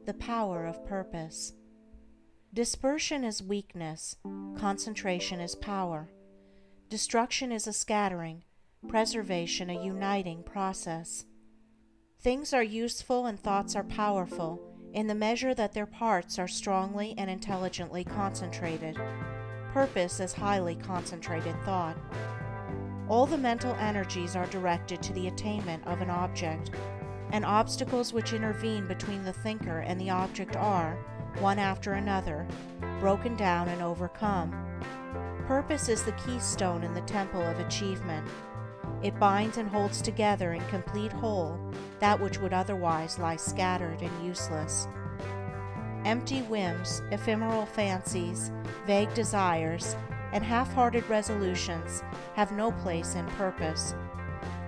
The power of purpose. Dispersion is weakness, concentration is power. Destruction is a scattering, preservation a uniting process. Things are useful and thoughts are powerful in the measure that their parts are strongly and intelligently concentrated. Purpose is highly concentrated thought. All the mental energies are directed to the attainment of an object, and obstacles which intervene between the thinker and the object are, one after another, broken down and overcome. Purpose is the keystone in the temple of achievement. It binds and holds together in complete whole that which would otherwise lie scattered and useless. Empty whims, ephemeral fancies, vague desires, and half-hearted resolutions have no place in purpose.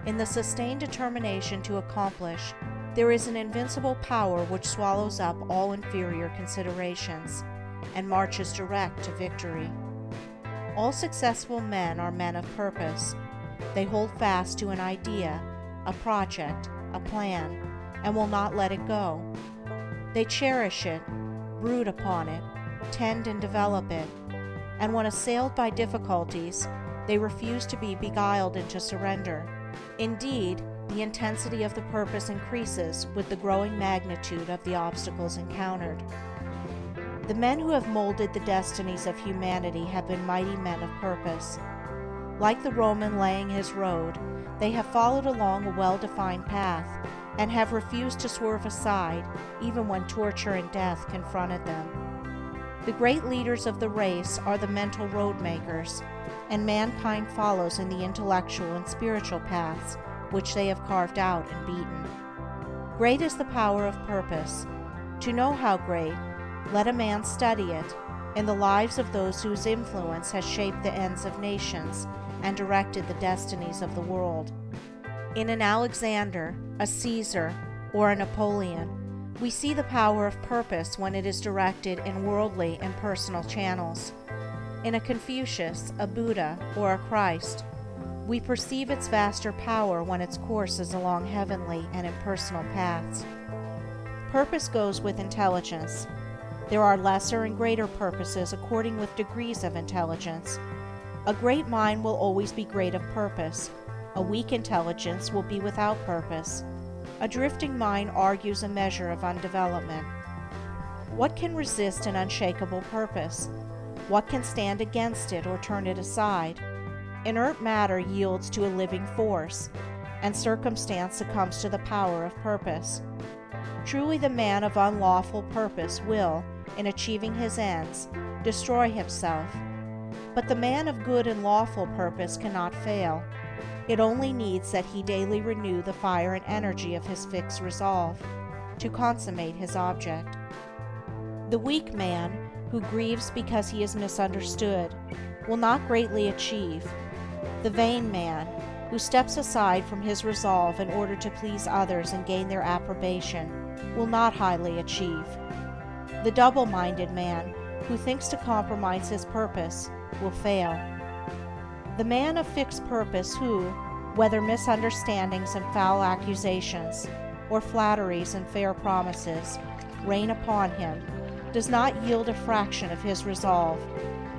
In the sustained determination to accomplish, there is an invincible power which swallows up all inferior considerations and marches direct to victory. All successful men are men of purpose. They hold fast to an idea, a project, a plan, and will not let it go. They cherish it, brood upon it, tend and develop it, and when assailed by difficulties, they refuse to be beguiled into surrender. Indeed, the intensity of the purpose increases with the growing magnitude of the obstacles encountered. The men who have molded the destinies of humanity have been mighty men of purpose. Like the Roman laying his road, they have followed along a well-defined path and have refused to swerve aside even when torture and death confronted them. The great leaders of the race are the mental road makers, and mankind follows in the intellectual and spiritual paths which they have carved out and beaten. Great is the power of purpose. To know how great, let a man study it in the lives of those whose influence has shaped the ends of nations and directed the destinies of the world. In an Alexander, a Caesar, or a Napoleon, we see the power of purpose when it is directed in worldly and personal channels. In a Confucius, a Buddha, or a Christ, we perceive its vaster power when its course is along heavenly and impersonal paths. Purpose goes with intelligence. There are lesser and greater purposes according with degrees of intelligence. A great mind will always be great of purpose. A weak intelligence will be without purpose. A drifting mind argues a measure of undevelopment. What can resist an unshakable purpose? What can stand against it or turn it aside? Inert matter yields to a living force, and circumstance succumbs to the power of purpose. Truly the man of unlawful purpose will, in achieving his ends, destroy himself. But the man of good and lawful purpose cannot fail. It only needs that he daily renew the fire and energy of his fixed resolve to consummate his object. The weak man, who grieves because he is misunderstood, will not greatly achieve. The vain man, who steps aside from his resolve in order to please others and gain their approbation, will not highly achieve. The double-minded man, who thinks to compromise his purpose, will fail. The man of fixed purpose who, whether misunderstandings and foul accusations, or flatteries and fair promises, rain upon him, does not yield a fraction of his resolve,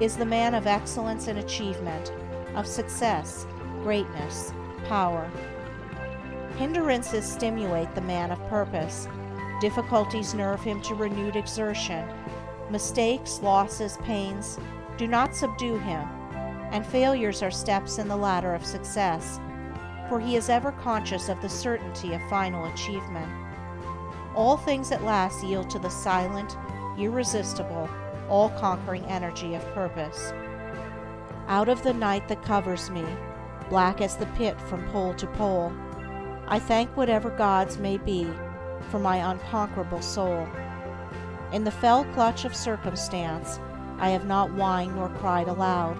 is the man of excellence and achievement, of success, greatness, power. Hindrances stimulate the man of purpose. Difficulties nerve him to renewed exertion. Mistakes, losses, pains do not subdue him, and failures are steps in the ladder of success, for he is ever conscious of the certainty of final achievement. All things at last yield to the silent, irresistible, all-conquering energy of purpose. Out of the night that covers me, black as the pit from pole to pole, I thank whatever gods may be for my unconquerable soul. In the fell clutch of circumstance, I have not whined nor cried aloud.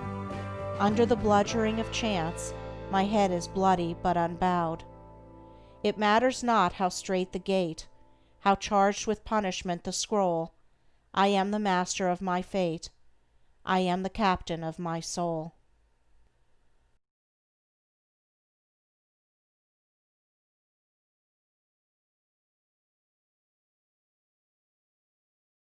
Under the bludgeoning of chance, my head is bloody but unbowed. It matters not how strait the gate, how charged with punishment the scroll. I am the master of my fate. I am the captain of my soul.